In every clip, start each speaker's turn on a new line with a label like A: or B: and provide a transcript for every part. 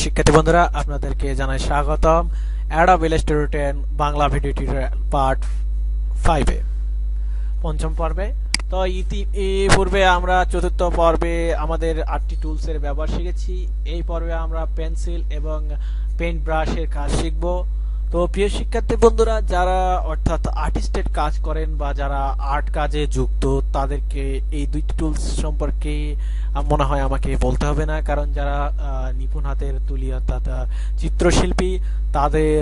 A: শিক্ষার্থী বন্ধুরা, আপনাদেরকে জানাই স্বাগতম Adobe Illustrator Bangla video tutorial part 5 এ পঞ্চম পর্বে। তো পূর্বে আমরা চতুর্থ পর্বে আমাদের 8টি টুলস এর ব্যবহার শিখেছি। এই পর্বে আমরা পেন্সিল এবং পেইন্ট ব্রাশের কাজ শিখব। তো প্রিয় শিক্ষার্থী বন্ধুরা, যারা অর্থাৎ আর্টিস্টের কাজ করেন বা যারা আর্ট কাজে যুক্ত, তাদেরকে এই দুইটি টুলস সম্পর্কে মনে হয় আমাকে বলতে হবে না, কারণ যারা নিপুণ হাতের তুলি অর্থাৎ চিত্রশিল্পী, তাদের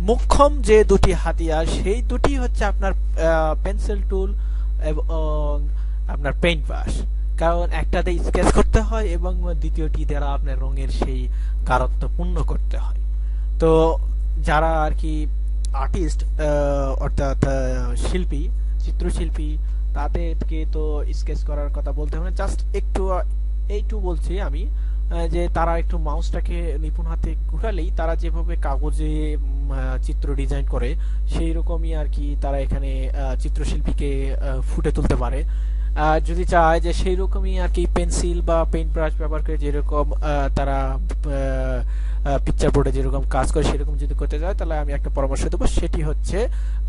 A: মোক্ষম যে দুটি হাতিয়ার সেই দুটি হচ্ছে আপনার পেন্সিল টুল এবং আপনার পেইন্ট ব্রাশ। কারণ একটাতে স্কেচ করতে হয় এবং দ্বিতীয়টি দ্বারা আপনার রঙের সেই গাঢ়ত্ব পূর্ণ করতে হয়। তো যারা আর কি আর্টিস্ট অর্থাৎ শিল্পী, চিত্রশিল্পী, তাদেরকে তো স্কেচ করার কথা বলতে হবে না, জাস্ট একটু বলছি আমি যে তারা একটু মাউসটাকে নিপুণ হাতে ঘুরালেই তারা যেভাবে কাগজে চিত্র ডিজাইন করে সেই রকমই আর কি তারা এখানে চিত্রশিল্পীকে ফুটে তুলতে পারে। যদি চায় যে সেই রকমই আর কি পেন্সিল বা পেইন্ট ব্রাশ ব্যবহার করে যেরকম তারা পিকচার বোর্ডে যেরকম কাজ করে সেরকম যদি করতে যায়, তাহলে আমি একটা পরামর্শ দেবো, সেটি হচ্ছে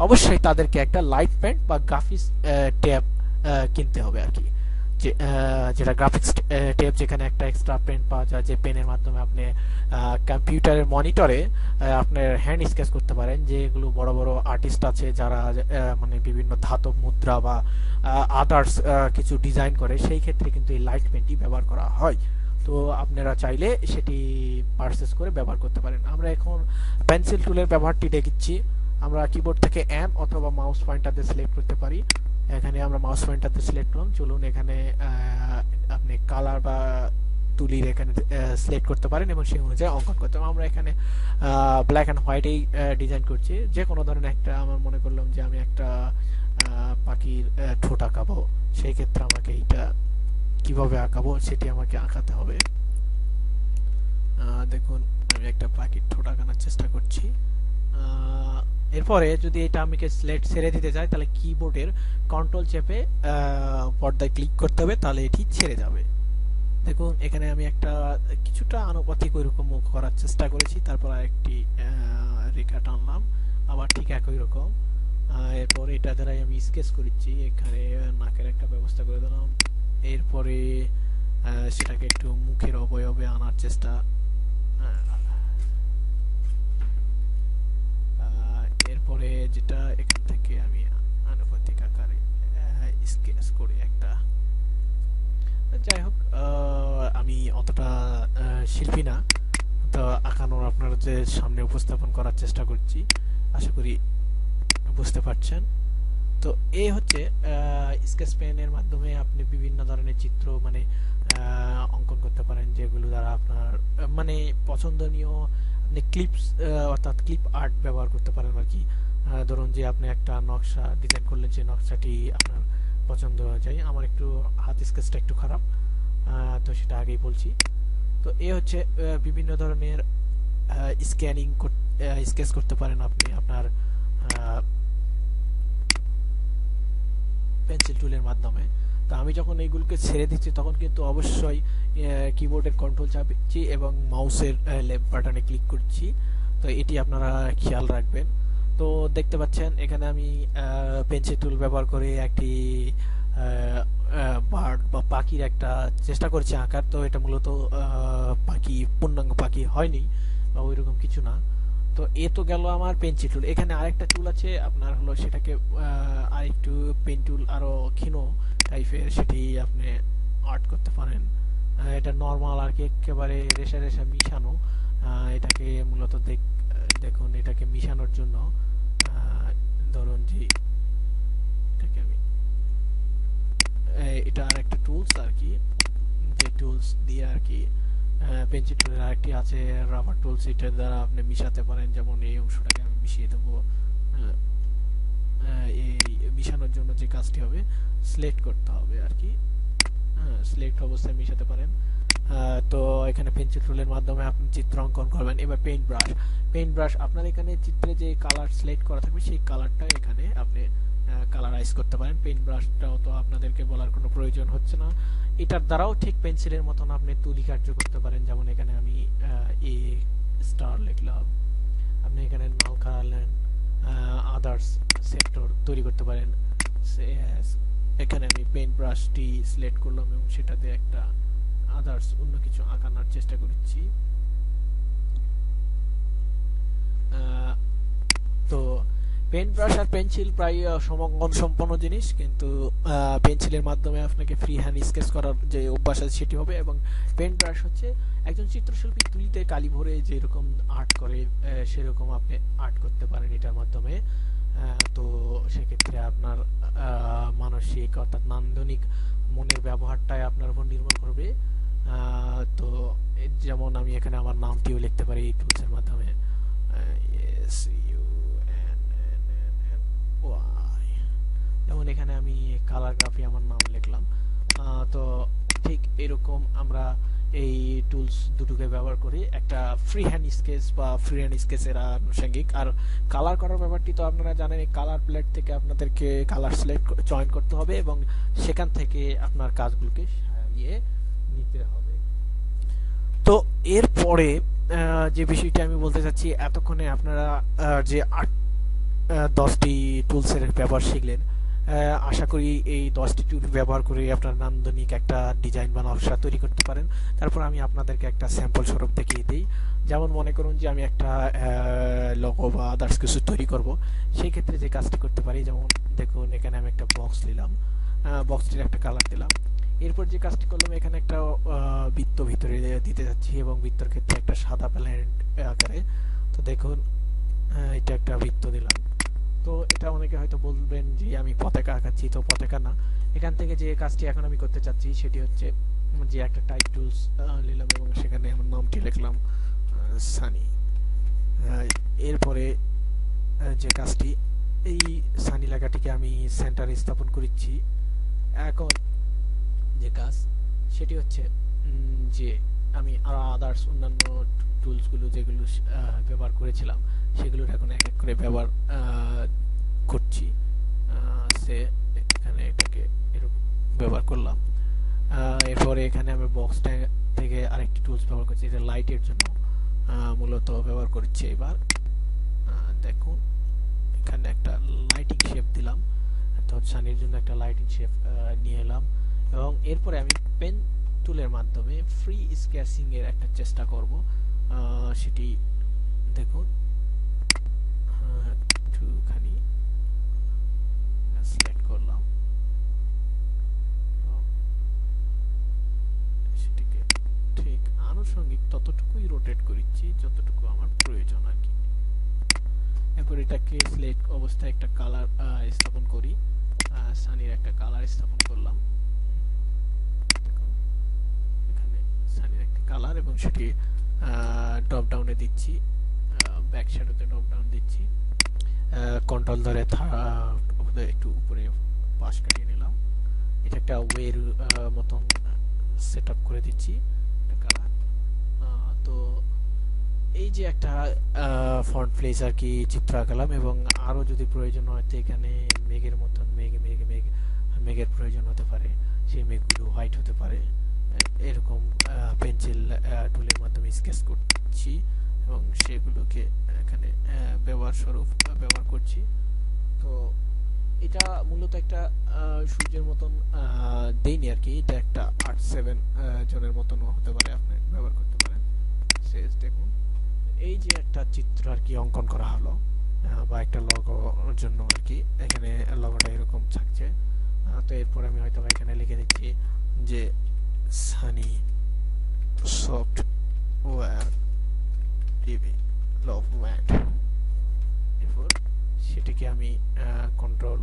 A: অবশ্যই তাদেরকে একটা লাইট পেন বা গ্রাফিক্স ট্যাব কিনতে হবে আর কি, যেটা গ্রাফিক্স ট্যাব, যেখানে একটা এক্সট্রা পেন পাওয়া যায়, যে পেনের মাধ্যমে আপনি কম্পিউটারের মনিটরে আপনার হ্যান্ড স্কেচ করতে পারেন। যেগুলো বড় বড় আর্টিস্ট আছে যারা মানে বিভিন্ন ধাতব মুদ্রা বা আদার্স কিছু ডিজাইন করে, সেই ক্ষেত্রে কিন্তু এই লাইট পেনটি ব্যবহার করা হয়। তো আপনারা চাইলে সেটি পারচেজ করে ব্যবহার করতে পারেন। আমরা এখন পেন্সিল টুলের ব্যবহারটি দেখিচ্ছি। আমরা কিবোর্ড থেকে এম অথবা মাউস পয়েন্টার দিয়ে সিলেক্ট করতে পারি। এখানে আমরা মাউস পয়েন্টার দিয়ে সিলেক্ট করলাম। চলুন এখানে আপনি কালার বা তুলির এখানে সিলেক্ট করতে পারেন এবং সেই অনুযায়ী অঙ্কন করতে পারেন। আমরা এখানে ব্ল্যাক অ্যান্ড হোয়াইটেই ডিজাইন করছি, যে কোনো ধরনের একটা। আমার মনে করলাম যে আমি একটা পাখির ঠোঁট আঁকাবো, সেই ক্ষেত্রে আমাকে এইটা কিভাবে আঁকাবো সেটি আমাকে আঁকাতে হবে। দেখুন আমি একটা পাখির ঠোঁট আঁকানোর চেষ্টা করছি। এরপরে যদি এটা আমাকে সিলেক্ট ছেড়ে দিতে চাই, তাহলে কিবোর্ডের কন্ট্রোল চেপে পর্দায় ক্লিক করতে হবে, তাহলে এটি ছেড়ে যাবে। দেখুন এখানে আমি একটা কিছুটা আনুপাতিক ওইরকম মুখ করার চেষ্টা করেছি, তারপর আরেকটি রেখা টানলাম, আবার ঠিক একই রকম। এরপর এটা দ্বারাই আমি স্কেচ করেছি। এখানে নাকের একটা ব্যবস্থা করে দিলাম। এরপরে সেটাকে একটু মুখের অবয়বে আনার চেষ্টা। এরপরে যেটা এখান থেকে আমি আনুপাতিক আকারে স্কেচ করে একটা, যাই হোক আমি অতটা শিল্পী না, তো আঁকানোর আপনার যে সামনে উপস্থাপন করার চেষ্টা করছি, আশা করি বুঝতে পারছেন। তো এই হচ্ছে স্কেচ পেনের মাধ্যমে আপনি বিভিন্ন ধরনের চিত্র মানে অঙ্কন করতে পারেন, যেগুলো দ্বারা আপনার মানে পছন্দনীয় আপনি ক্লিপস অর্থাৎ ক্লিপ আর্ট ব্যবহার করতে পারেন আর কি। ধরুন যে আপনি একটা নকশা ডিজাইন করলেন, যে নকশাটি আপনার পছন্দ অনুযায়ী। আমার একটু হাত স্কেচটা একটু খারাপ, তো সেটা আগেই বলছি। তো এই হচ্ছে বিভিন্ন ধরনের স্কেচ করতে পারেন আপনি আপনার পেন্সিল টুলের মাধ্যমে। তো আমি যখন এইগুলোকে ছেড়ে দিচ্ছি, তখন কিন্তু অবশ্যই কিবোর্ডের কন্ট্রোল চাপছি এবং মাউসের লেফট বাটনে ক্লিক করছি। তো এটি আপনারা খেয়াল রাখবেন। তো দেখতে পাচ্ছেন এখানে আমি পেন্সিল টুল ব্যবহার করে একটি বার্ড বা পাখির একটা চেষ্টা করছি আঁকার। তো এটা মূলত পাখি, পূর্ণাঙ্গ পাখি হয়নি বা ওইরকম কিছু না। তো এ তো গেল আমার পেন্সিল টুল। এখানে আরেকটা টুল আছে আপনার, হলো সেটাকে আরেকটু পেন টুল, আরো ক্ষীণ টাইপের, সেটি আপনি আর্ট করতে পারেন। এটা নরমাল আর কি, একেবারে রেশা রেশা মিশানো। এটাকে মূলত দেখুন এটাকে মিশানোর জন্য ধরুন যে এটাকে আমি এটা আর একটা টুলস আর কি, যে টুলস দিয়ে আর কি পেন্সিল টুলের আরেকটি আছে রাবার টুলস, এটার দ্বারা আপনি মিশাতে পারেন। যেমন এই অংশটাকে আমি মিশিয়ে দেবো। এই মিশানোর জন্য যে কাজটি হবে, সিলেক্ট করতে হবে আর কি। সিলেক্ট অবস্থায় মিশাতে পারেন। তো এখানে পেন্সিল টুলের মাধ্যমে আপনি চিত্র অঙ্কন করবেন। এবার পেইন্ট ব্রাশ আপনার এখানে চিত্রে যে কালার সিলেক্ট করা থাকবে, সেই কালারটা এখানে আপনি কালারাইজ করতে পারেন। পেইন্ট ব্রাশটাও তো আপনাদেরকে বলার কোনো প্রয়োজন হচ্ছে না। এটার দ্বারাও ঠিক পেন্সিলের মতন আপনি তুলি কার্য করতে পারেন। যেমন এখানে আমি এই তৈরি করতে পারেন। এখানে আমি পেইন্ট ব্রাশটি সিলেক্ট করলাম এবং সেটাতে একটা আদার্স অন্য কিছু আঁকানোর চেষ্টা করছি। তো পেইন্ট ব্রাশ আর পেন্সিল প্রায় সমগণ সম্পন্ন জিনিস, কিন্তু পেন্সিলের মাধ্যমে আপনাকে ফ্রি হ্যান্ড স্কেচ করার যে অভ্যাস আছে সেটি হবে, এবং পেইন্ট ব্রাশ হচ্ছে একজন চিত্রশিল্পী তুলিতে কালি ভরে যেরকম আর্ট করে সেরকম আপনি আর্ট করতে পারেন এটার মাধ্যমে। তো সেক্ষেত্রে আপনার মানসিক অর্থাৎ নান্দনিক মনের ব্যবহারটাই আপনার উপর নির্ভর করবে। তো যেমন আমি এখানে আমার নামটিও লিখতে পারি এই টুলসের মাধ্যমে, যেমন এখানে আমি কালার গ্রাফি আমার নাম লিখলাম। তো ঠিক এরকম আমরা এই টুলস দুটোকে ব্যবহার করি একটা ফ্রি হ্যান্ড স্কেচ বা ফ্রি হ্যান্ড স্কেচের আনুষঙ্গিক। আর কালার করার ব্যাপারটি তো আপনারা জানেন, এই কালার প্লেট থেকে আপনাদেরকে কালার সিলেক্ট চয়ন করতে হবে এবং সেখান থেকে আপনার কাজগুলোকে সারিয়ে নিতে হবে। তো এরপরে যে বিষয়টা আমি বলতে চাচ্ছি, এতক্ষণে আপনারা যে 10টি টুলসের ব্যবহার শিখলেন, আশা করি এই 10টি টুল ব্যবহার করে আপনার নান্দনিক একটা ডিজাইন বা নকশা তৈরি করতে পারেন। তারপর আমি আপনাদেরকে একটা স্যাম্পল স্বরূপ দেখিয়ে দিই। যেমন মনে করুন যে আমি একটা লোগো বা আদার্স কিছু তৈরি করব, সেই ক্ষেত্রে যে কাজটি করতে পারি, যেমন দেখুন এখানে আমি একটা বক্স নিলাম, বক্সটির একটা কালার দিলাম। এরপর যে কাজটি করলাম, এখানে একটা বৃত্ত ভিতরে দিতে যাচ্ছি এবং বৃত্তর ক্ষেত্রে একটা সাদা প্যালেট আকারে। তো দেখুন এটা একটা বৃত্ত দিলাম। তো এটা অনেকে হয়তো বলবেন যে আমি পতাকা আঁকাচ্ছি, তো পতাকা না। এখান থেকে যে কাজটি এখন আমি করতে চাচ্ছি সেটি হচ্ছে যে একটা টাইপ টুলস নিলাম এবং সেখানে আমার নামটি লিখলাম সানি। এরপরে যে কাজটি, এই সানি লেখাটিকে আমি সেন্টারে স্থাপন করেছি। এখন যে কাজ সেটি হচ্ছে যে আমি আদার্স অন্যান্য টুলসগুলো যেগুলো ব্যবহার করেছিলাম সেগুলোর এখন এক এক করে ব্যবহার করছি। সে এখানে এটাকে এরকম ব্যবহার করলাম। এরপরে এখানে আমি বক্সটা থেকে আরেকটি টুলস ব্যবহার করছি, এটা লাইটের জন্য মূলত ব্যবহার করছি। এবার দেখুন এখানে একটা লাইটিং শেপ দিলাম, অর্থাৎ সানির জন্য একটা লাইটিং শেপ নিয়ে এলাম এবং এরপরে আমি পেন টুলের মাধ্যমে ফ্রি স্কেচিং এর একটা চেষ্টা করব। সেটি দেখুন একটুখানি সিলেক্ট করলাম, সেটিকে ঠিক আনুষঙ্গিক ততটুকুই রোটেট করছি যতটুকু আমার প্রয়োজন আর কি। এরপর এটাকে সিলেক্ট অবস্থায় একটা কালার স্থাপন করি, সানির একটা কালার স্থাপন করলাম। এখানে সানির একটা কালার এবং সেটি ড্রপ ডাউনে দিচ্ছি, ব্যাক শ্যাডোতে ড্রপ ডাউন দিচ্ছি, কন্ট্রোল ধরে একটু উপরে পাশ কাটিয়ে নিলাম। এটা একটা ওয়ের মতন সেটআপ করে দিচ্ছি কালার। তো এই যে একটা ফন্ট প্লেস আর কি চিত্র আঁকালাম এবং আরো যদি প্রয়োজন হয় তো এখানে মেঘের মতন মেঘের প্রয়োজন হতে পারে, সেই মেঘগুলো হোয়াইট হতে পারে, এরকম পেন্সিল টুলের মাধ্যমে স্কেচ করছি এবং সেগুলোকে এখানে ব্যবহার করছি। তো এটা মূলত একটা সূর্যের মতন দেইনি আর কি, এটা একটা 8-7 জনের মতন হতে পারে, আপনি ব্যবহার করতে পারেন। শেষ দেখুন এই যে একটা চিত্র আর কি অঙ্কন করা হলো বা একটা লগোর জন্য আর কি, এখানে লগোটা এরকম থাকছে। তো এরপর আমি হয়তো এখানে লিখে দিচ্ছি যে সানি সফটওয়্যার ডেভেলপমেন্ট। এরপর সেটিকে আমি কন্ট্রোল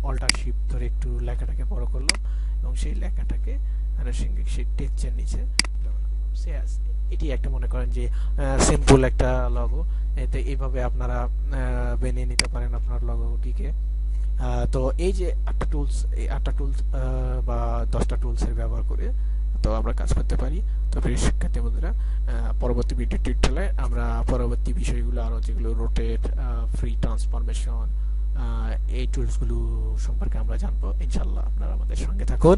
A: অল্টার শিফট ধরে একটু লেখাটাকে বড় করলাম এবং সেই লেখাটাকে আনুষঙ্গিক সেই টেক্সটের নিচে এটি একটা মনে করেন যে সিম্পল একটা লগো, এতে এইভাবে আপনারা বানিয়ে নিতে পারেন আপনার লগোটিকে। তো এই যে 8টা টুলস বা 10টা টুলসের ব্যবহার করে তো আমরা কাজ করতে পারি। তো প্রিয় শিক্ষার্থী বন্ধুরা, পরবর্তী ভিডিও টিউটোরিয়ালে আমরা পরবর্তী বিষয়গুলো আরো যেগুলো রোটেট, ফ্রি ট্রান্সফরমেশন, এই টুলসগুলো সম্পর্কে আমরা জানবো ইনশাআল্লাহ। আপনারা আমাদের সঙ্গে থাকুন।